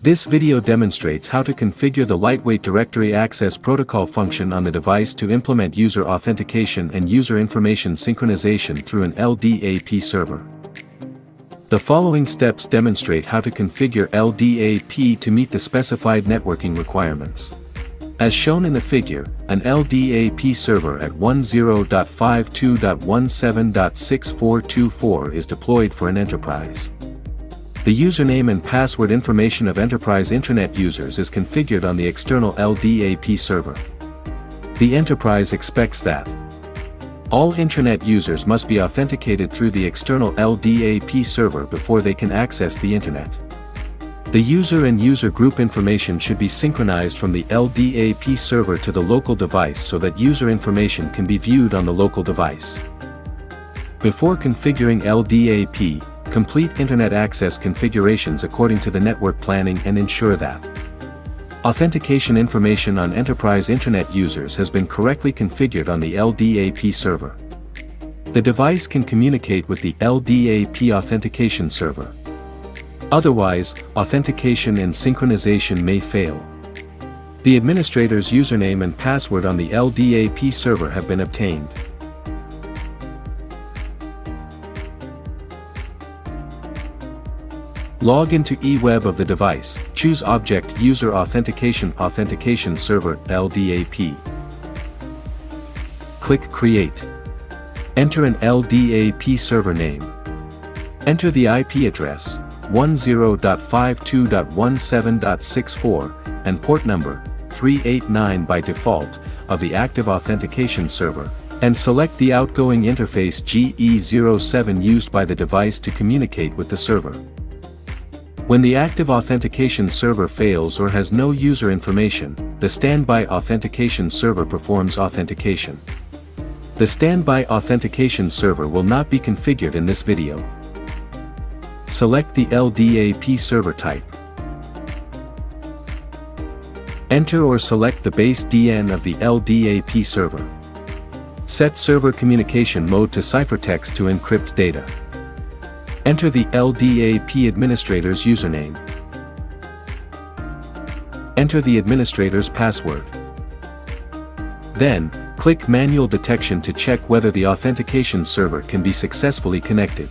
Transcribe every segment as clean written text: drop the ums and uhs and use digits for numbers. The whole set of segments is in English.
This video demonstrates how to configure the lightweight directory access protocol function on the device to implement user authentication and user information synchronization through an LDAP server. The following steps demonstrate how to configure LDAP to meet the specified networking requirements. As shown in the figure, an LDAP server at 10.52.17.6424 is deployed for an enterprise. The username and password information of enterprise internet users is configured on the external LDAP server. The enterprise expects that all internet users must be authenticated through the external LDAP server before they can access the internet. The user and user group information should be synchronized from the LDAP server to the local device so that user information can be viewed on the local device. Before configuring LDAP, complete internet access configurations according to the network planning and ensure that authentication information on enterprise internet users has been correctly configured on the LDAP server. The device can communicate with the LDAP authentication server. Otherwise, authentication and synchronization may fail. The administrator's username and password on the LDAP server have been obtained. Log into eWeb of the device, choose Object User Authentication Server LDAP. Click Create. Enter an LDAP server name. Enter the IP address, 10.52.17.64, and port number, 389 by default, of the active authentication server, and select the outgoing interface GE07 used by the device to communicate with the server. When the active authentication server fails or has no user information, the standby authentication server performs authentication. The standby authentication server will not be configured in this video. Select the LDAP server type. Enter or select the base DN of the LDAP server. Set server communication mode to ciphertext to encrypt data. Enter the LDAP administrator's username. Enter the administrator's password. Then, click Manual Detection to check whether the authentication server can be successfully connected.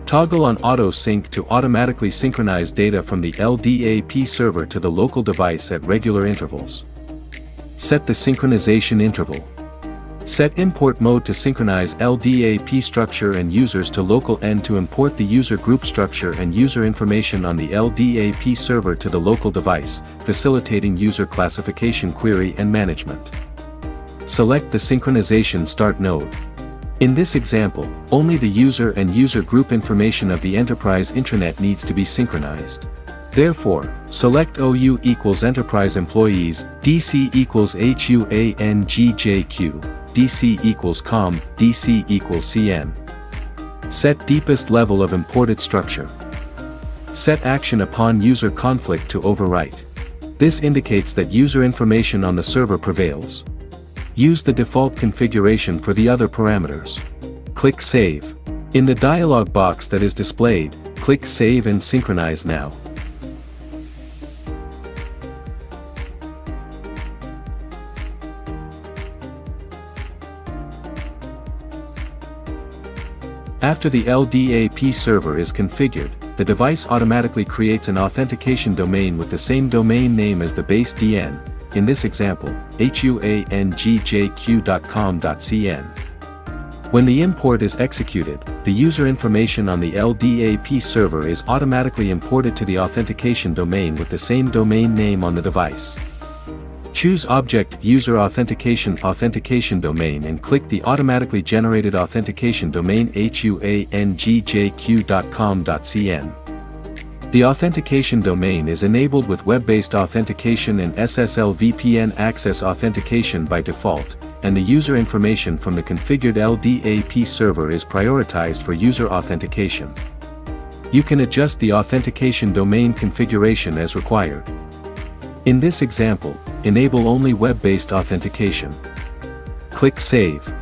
Toggle on Auto Sync to automatically synchronize data from the LDAP server to the local device at regular intervals. Set the synchronization interval. Set import mode to synchronize LDAP structure and users to local N to import the user group structure and user information on the LDAP server to the local device, facilitating user classification query and management. Select the synchronization start node. In this example, only the user and user group information of the enterprise intranet needs to be synchronized. Therefore, select OU equals enterprise employees, DC equals HUANGJQ, DC equals COM, DC equals CN. Set deepest level of imported structure. Set action upon user conflict to overwrite. This indicates that user information on the server prevails. Use the default configuration for the other parameters. Click Save. In the dialog box that is displayed, click Save and Synchronize Now. After the LDAP server is configured, the device automatically creates an authentication domain with the same domain name as the base DN, in this example, huangjq.com.cn. When the import is executed, the user information on the LDAP server is automatically imported to the authentication domain with the same domain name on the device. Choose Object User Authentication domain and click the automatically generated authentication domain huangjq.com.cn. The authentication domain is enabled with web-based authentication and SSL VPN access authentication by default, and the user information from the configured LDAP server is prioritized for user authentication. You can adjust the authentication domain configuration as required. In this example, enable only web-based authentication. Click Save.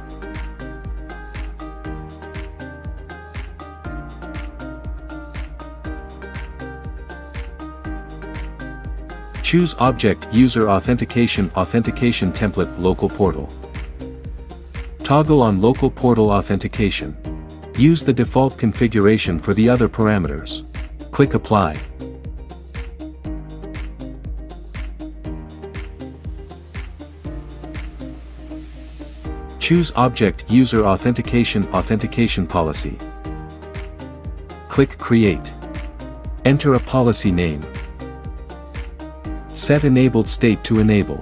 Choose Object User Authentication Template Local Portal. Toggle on Local Portal Authentication. Use the default configuration for the other parameters. Click Apply. Choose Object User Authentication Policy. Click Create. Enter a policy name. Set Enabled State to Enable.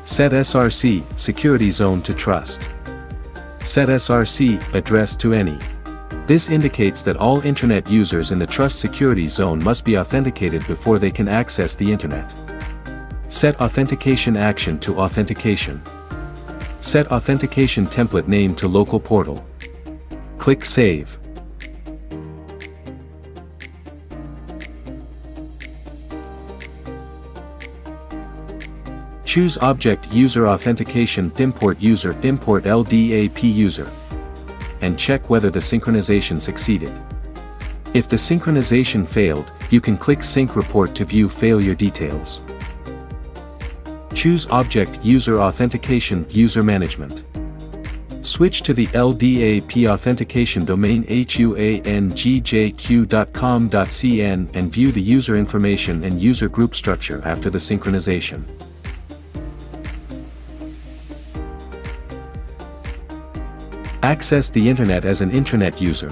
Set SRC, Security Zone to Trust. Set SRC, Address to Any. This indicates that all Internet users in the Trust Security Zone must be authenticated before they can access the Internet. Set Authentication Action to Authentication. Set Authentication Template Name to Local Portal. Click Save. Choose Object User Authentication Import LDAP User. And check whether the synchronization succeeded. If the synchronization failed, you can click Sync Report to view failure details. Choose Object User Authentication User Management. Switch to the LDAP authentication domain huangjq.com.cn and view the user information and user group structure after the synchronization. Access the Internet as an intranet user.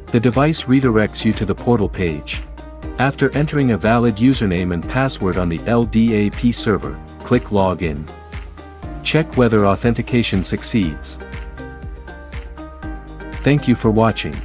The device redirects you to the portal page. After entering a valid username and password on the LDAP server, click Login. Check whether authentication succeeds. Thank you for watching.